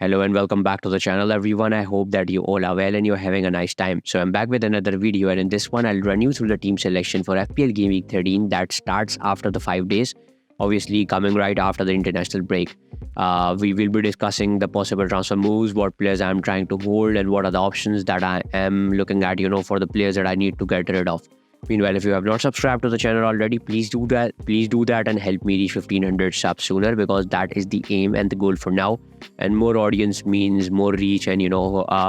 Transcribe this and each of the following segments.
Hello and welcome back to the channel, everyone. I hope that you all are well and you're having a nice time. So I'm back with another video, and in this one I'll run you through the team selection for FPL Game Week 13 that starts after the 5 days, obviously coming right after the international break. We will be discussing the possible transfer moves, what players I'm trying to hold, and what are the options that I am looking at, for the players that I need to get rid of. Meanwhile, if you have not subscribed to the channel already, please do that. Please do that and help me reach 1500 subs sooner, because that is the aim and the goal for now. And more audience means more reach, and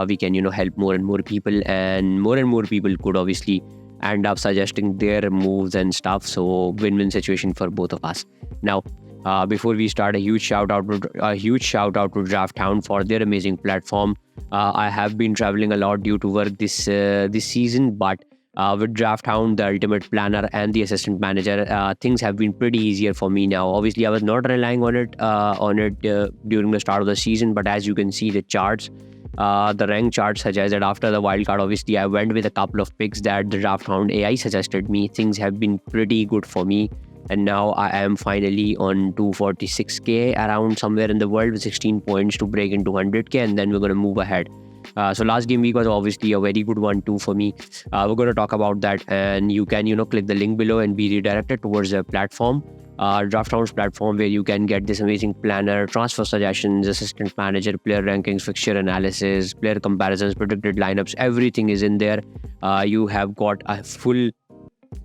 we can help more and more people, and more people could obviously end up suggesting their moves and stuff. So win-win situation for both of us. Now, before we start, a huge shout out to DRAFTHOUND for their amazing platform. I have been traveling a lot due to work this season, but with DRAFTHOUND, the ultimate planner and the assistant manager, things have been pretty easier for me now. Obviously, I was not relying on it during the start of the season, but as you can see, the charts, the rank chart suggests that after the wildcard, obviously, I went with a couple of picks that the DRAFTHOUND AI suggested me. Things have been pretty good for me, and now I am finally on 246k, around somewhere in the world, with 16 points to break into 100k, and then we're going to move ahead. So last game week was obviously a very good one too for me. We're going to talk about that, and you can click the link below and be redirected towards the platform, DRAFTHOUND's platform, where you can get this amazing planner, transfer suggestions, assistant manager, player rankings, fixture analysis, player comparisons, predicted lineups. Everything is in there. You have got a full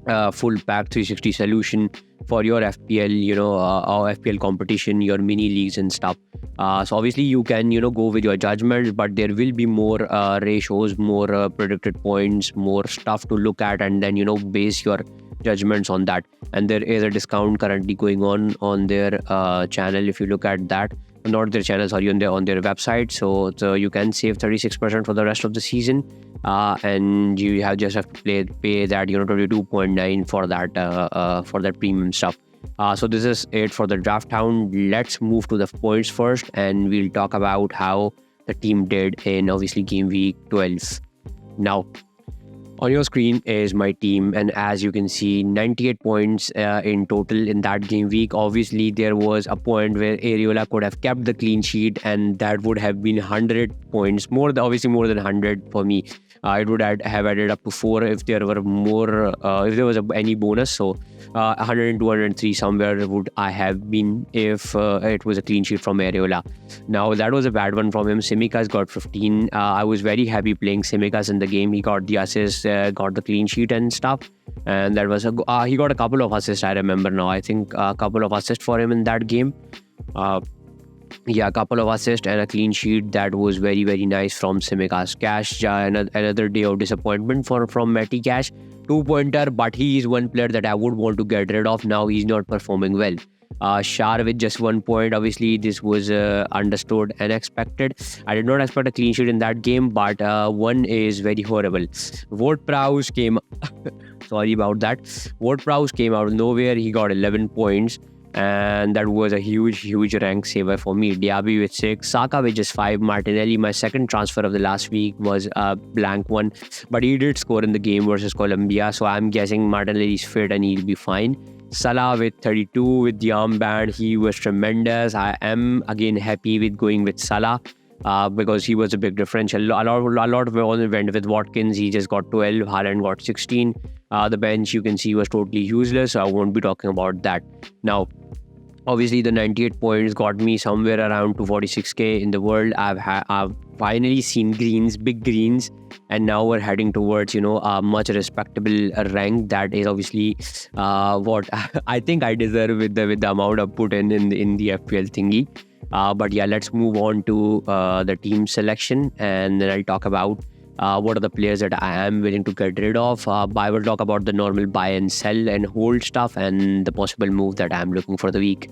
pack 360 solution for your FPL, or FPL competition, your mini leagues and stuff. So obviously you can, go with your judgment, but there will be more ratios, more predicted points, more stuff to look at, and then, base your judgments on that. And there is a discount currently going on their channel. If you look at that, not their channel, sorry, on their website. So you can save 36% for the rest of the season. And you just have to pay that 22.9 for that premium stuff. So this is it for the DRAFTHOUND. Let's move to the points first, and we'll talk about how the team did in obviously game week 12. Now, on your screen is my team, and as you can see, 98 points in total in that game week. Obviously, there was a point where Areola could have kept the clean sheet, and that would have been 100 points, more than 100 for me. It would have added up to 4 if there were more, if there was any bonus. So 100 and 203 somewhere would I have been if it was a clean sheet from Areola. Now, that was a bad one from him. Simicas got 15. I was very happy playing Simicas in the game. He got the assist, got the clean sheet and stuff. And that was he got a couple of assists, I remember now. I think a couple of assists for him in that game. A couple of assists and a clean sheet. That was very, very nice from Simicas. Cash, another day of disappointment from Matty Cash. 2-pointer, but he is one player that I would want to get rid of. Now he's not performing well. Shar with just 1 point. Obviously, this was understood and expected. I did not expect a clean sheet in that game, but one is very horrible. Ward-Prowse came... Sorry about that. Ward-Prowse came out of nowhere. He got 11 points. And that was a huge rank saver for me. Diaby with 6, Saka with just 5, Martinelli, my second transfer of the last week, was a blank one, but he did score in the game versus Colombia, so I'm guessing Martinelli's fit and he'll be fine. Salah with 32 with the armband, he was tremendous. I am again happy with going with Salah because he was a big differential. A lot of it went with Watkins. He just got 12. Haaland got 16. The bench, you can see, was totally useless, so I won't be talking about that. Now, obviously, the 98 points got me somewhere around 246k in the world. I've finally seen greens, big greens, and now we're heading towards a much respectable rank. That is obviously what I think I deserve with the amount I put in the FPL thingy. But yeah, let's move on to the team selection, and then I'll talk about what are the players that I am willing to get rid of. I will talk about the normal buy and sell and hold stuff, and the possible move that I'm looking for the week.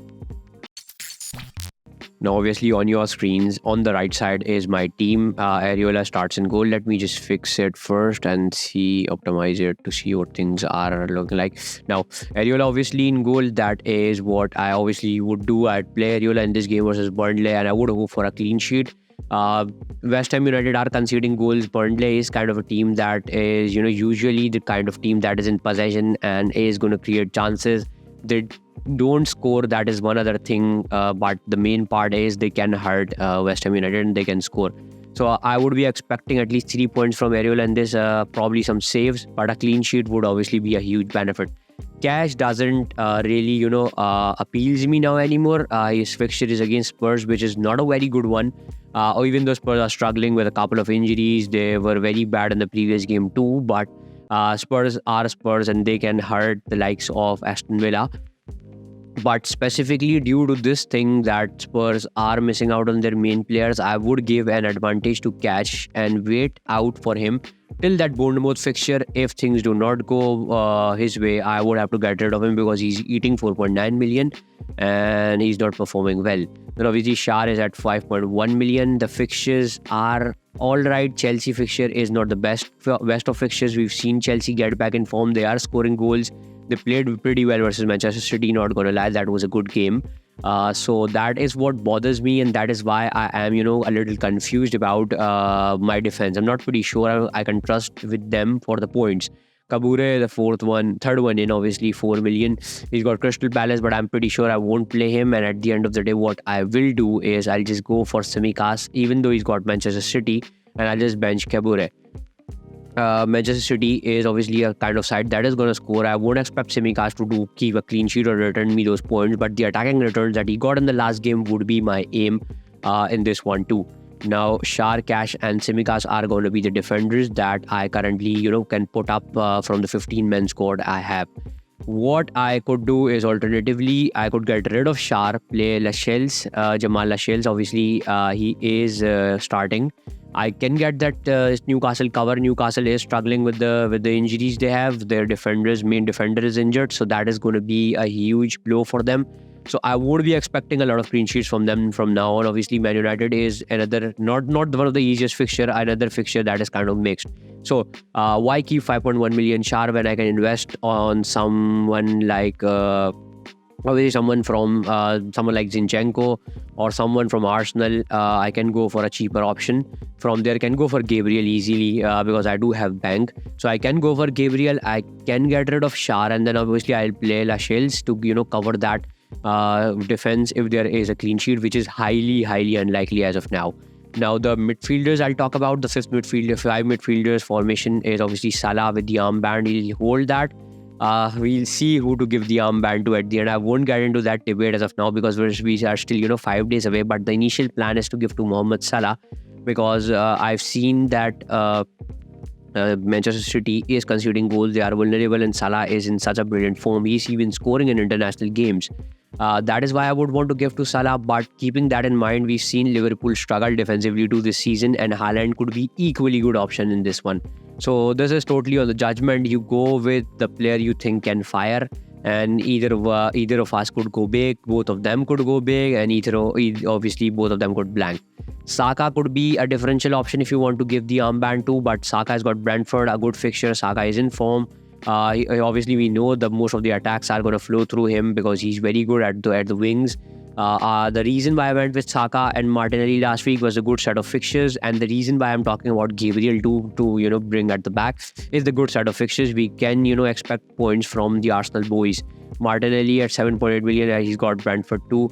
Now, obviously, on your screens, on the right side is my team. Areola starts in goal. Let me just fix it first and optimize it to see what things are looking like. Now, Areola obviously in goal. That is what I obviously would do. I'd play Areola in this game versus Burnley, and I would go for a clean sheet. West Ham United are conceding goals. Burnley is kind of a team that is, usually the kind of team that is in possession and is going to create chances. They don't score, that is one other thing. But the main part is they can hurt West Ham United and they can score. So I would be expecting at least 3 points from Ariel and this, probably some saves, but a clean sheet would obviously be a huge benefit. Cash doesn't really, appeals me now anymore. His fixture is against Spurs, which is not a very good one. Or even though Spurs are struggling with a couple of injuries, they were very bad in the previous game too. But Spurs are Spurs and they can hurt the likes of Aston Villa. But specifically due to this thing that Spurs are missing out on their main players, I would give an advantage to Cash and wait out for him till that Bournemouth fixture. If things do not go his way, I would have to get rid of him because he's eating 4.9 million and he's not performing well. Then obviously Shar is at 5.1 million. The fixtures are all right. Chelsea fixture is not the best of fixtures. We've seen Chelsea get back in form. They are scoring goals. They played pretty well versus Manchester City, not gonna lie, that was a good game. So that is what bothers me, and that is why I am, a little confused about my defense. I'm not pretty sure I can trust with them for the points. Kabure, the third one in, obviously 4 million. He's got Crystal Palace, but I'm pretty sure I won't play him. And at the end of the day, what I will do is I'll just go for Tsimikas, even though he's got Manchester City, and I'll just bench Kabure. Manchester City is obviously a kind of side that is going to score. I won't expect Tsimikas to keep a clean sheet or return me those points, but the attacking returns that he got in the last game would be my aim in this one too. Now, Shar, Cash and Tsimikas are going to be the defenders that I currently, can put up from the 15-man squad I have. What I could do is alternatively, I could get rid of Shar, play Lascelles, Jamal Lascelles. Obviously, he is starting. I can get that Newcastle cover. Newcastle is struggling with the injuries they have. Their main defender is injured, so that is going to be a huge blow for them. So I would be expecting a lot of clean sheets from them from now on. Obviously, Man United is another not one of the easiest fixture, another fixture that is kind of mixed. So why keep 5.1 million Shar when I can invest on someone like obviously someone like Zinchenko or someone from Arsenal. I can go for a cheaper option. From there, I can go for Gabriel easily because I do have bank. So I can go for Gabriel. I can get rid of Shar, and then obviously I'll play Lascelles to cover that defense if there is a clean sheet, which is highly unlikely as of now. Now the midfielders I'll talk about. The five midfielders formation is obviously Salah with the armband. He'll hold that. We'll see who to give the armband to at the end. I won't get into that debate as of now because we are still 5 days away. But the initial plan is to give to Mohamed Salah because I've seen that Manchester City is conceding goals. They are vulnerable and Salah is in such a brilliant form. He's even scoring in international games. That is why I would want to give to Salah. But keeping that in mind, we've seen Liverpool struggle defensively too this season, and Haaland could be equally good option in this one. So this is totally on the judgment. You go with the player you think can fire, and either of us could go big, both of them could go big, and obviously both of them could blank. Saka could be a differential option if you want to give the armband to, but Saka has got Brentford, a good fixture. Saka is in form. Obviously, we know that most of the attacks are going to flow through him because he's very good at the wings. The reason why I went with Saka and Martinelli last week was a good set of fixtures, and the reason why I'm talking about Gabriel to bring at the back is the good set of fixtures. We can expect points from the Arsenal boys. Martinelli at 7.8 million, he's got Brentford too.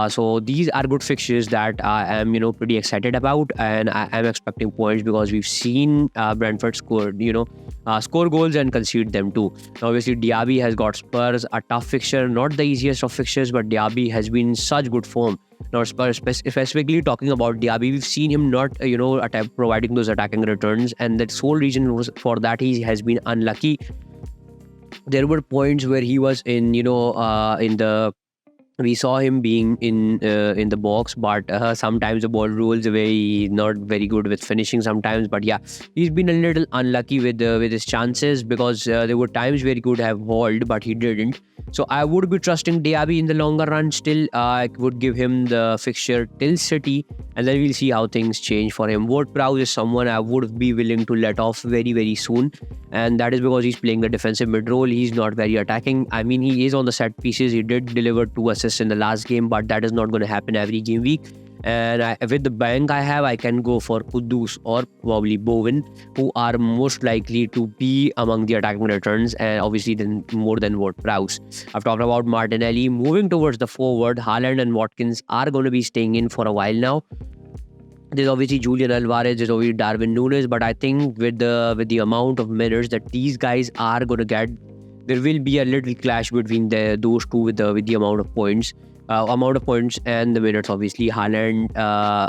So these are good fixtures that I am pretty excited about, and I am expecting points because we've seen Brentford score goals and concede them too. Now, obviously Diaby has got Spurs, a tough fixture, not the easiest of fixtures, but Diaby has been in such good form. Now, Spurs, specifically talking about Diaby, we've seen him not providing those attacking returns, and the sole reason was for that he has been unlucky. There were points where he was we saw him being in the box, but sometimes the ball rolls away. He's not very good with finishing sometimes. But yeah, he's been a little unlucky with his chances because there were times where he could have hauled, but he didn't. So I would be trusting Diaby in the longer run still. I would give him the fixture till City, and then we'll see how things change for him. Ward-Prowse is someone I would be willing to let off very, very soon, and that is because he's playing the defensive mid-role. He's not very attacking. I mean, he is on the set pieces. He did deliver 2 assists in the last game, but that is not going to happen every game week. And with the bank I have, I can go for Kudus or probably Bowen, who are most likely to be among the attacking returns, and obviously then more than Ward-Prowse. I've talked about Martinelli. Moving towards the forward, Haaland and Watkins are going to be staying in for a while now. There's obviously Julian Alvarez, there's obviously Darwin Núñez, but I think with the amount of minutes that these guys are going to get, there will be a little clash between those two with the amount of points. And the minutes. Obviously, Haaland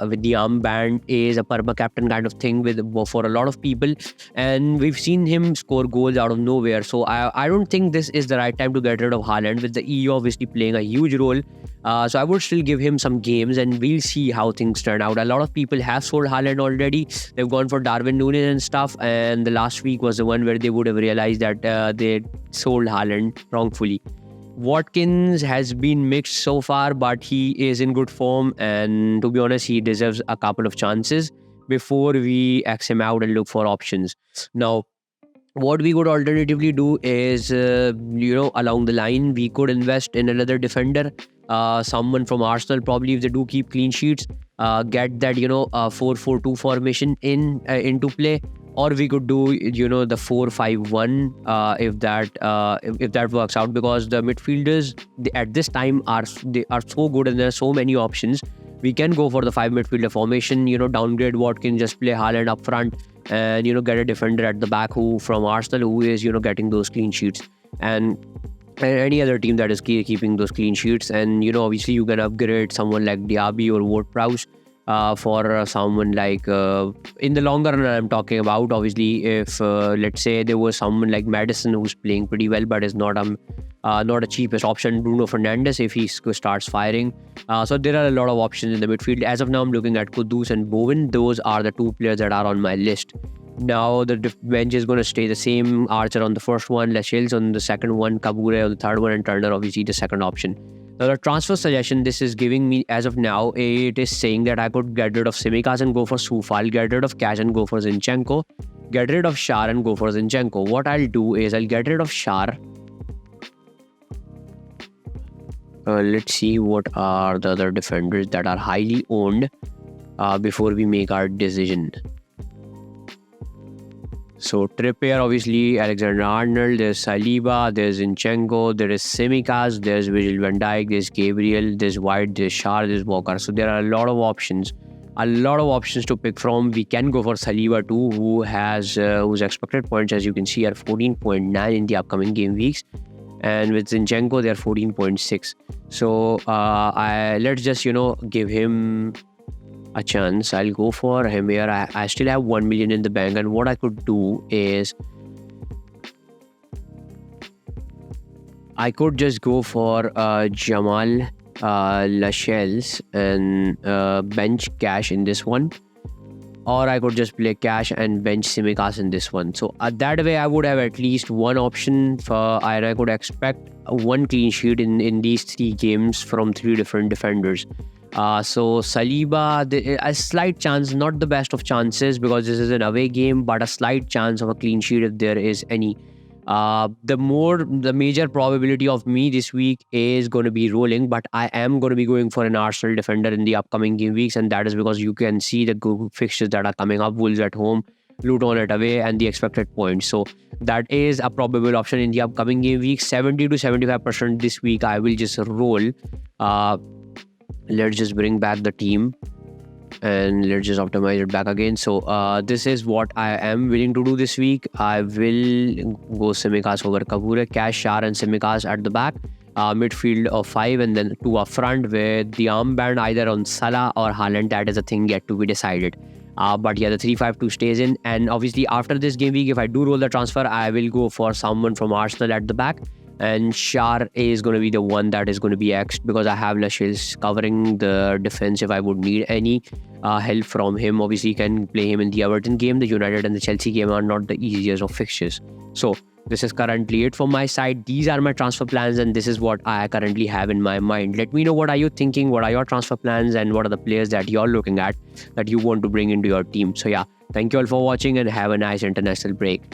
with the armband is a perma captain kind of thing for a lot of people, and we've seen him score goals out of nowhere. So I don't think this is the right time to get rid of Haaland, with the EU obviously playing a huge role. So I would still give him some games, and we'll see how things turn out. A lot of people have sold Haaland already. They've gone for Darwin Núñez and stuff, and the last week was the one where they would have realized that they sold Haaland wrongfully. Watkins has been mixed so far, but he is in good form, and to be honest, he deserves a couple of chances before we X him out and look for options. Now, what we could alternatively do is, along the line, we could invest in another defender, someone from Arsenal, probably if they do keep clean sheets, get that 4-4-2 formation into play. Or we could do, the 4-5-1 if that works out, because the midfielders at this time are so good and there are so many options. We can go for the 5 midfielder formation, downgrade Watkins, just play Haaland up front, and get a defender at the back who from Arsenal who is getting those clean sheets, and any other team that is keeping those clean sheets. And obviously you can upgrade someone like Diaby or Ward-Prowse. For someone like in the longer run I'm talking about. Obviously, if let's say there was someone like Madison who's playing pretty well but is not a cheapest option, Bruno Fernandes, if he starts firing. So there are a lot of options in the midfield. As of now, I'm looking at Kudus and Bowen. Those are the two players that are on my list. Now the bench is going to stay the same. Archer on the first one, Lascelles on the second one, Kabure on the third one, and Turner obviously the second option. Now, the transfer suggestion this is giving me as of now, it is saying that I could get rid of Tsimikas and go for Soufal, get rid of Cash and go for Zinchenko, get rid of Schär and go for Zinchenko. What I'll do is I'll get rid of Schär. Let's see what are the other defenders that are highly owned before we make our decision. So Trippier, obviously, Alexander-Arnold, there's Saliba, there's Zinchenko, there is Tsimikas, there's Virgil van Dijk, there's Gabriel, there's White, there's Schär, there's Walker. So there are a lot of options to pick from. We can go for Saliba too, whose expected points, as you can see, are 14.9 in the upcoming game weeks, and with Zinchenko they are 14.6. So let's just give him a chance. I'll go for him here. I still have 1 million in the bank, and what I could do is I could just go for Jamal Lascelles and bench Cash in this one, or I could just play Cash and bench Tsimikas in this one. So that way I would have at least one option and I could expect one clean sheet in these 3 games from 3 different defenders. So Saliba, a slight chance, not the best of chances because this is an away game, but a slight chance of a clean sheet if there is any. The major probability of me this week is going to be rolling, but I am going to be going for an Arsenal defender in the upcoming game weeks, and that is because you can see the good fixtures that are coming up: Wolves at home, Luton at away, and the expected points. So that is a probable option in the upcoming game week. 70 to 75% this week I will just roll. Let's just bring back the team and let's just optimize it back again. So this is what I am willing to do this week. I will go Tsimikas over Kabure, Cash, Schär and Tsimikas at the back, midfield of 5, and then 2 up front with the armband either on Salah or Haaland. That is a thing yet to be decided. But yeah, the 3-5-2 stays in, and obviously after this game week, if I do roll the transfer, I will go for someone from Arsenal at the back. And Schär is going to be the one that is going to be X'd because I have Lascelles covering the defense if I would need any help from him. Obviously, you can play him in the Everton game. The United and the Chelsea game are not the easiest of fixtures. So this is currently it from my side. These are my transfer plans and this is what I currently have in my mind. Let me know what are you thinking, what are your transfer plans, and what are the players that you're looking at that you want to bring into your team. So yeah, thank you all for watching and have a nice international break.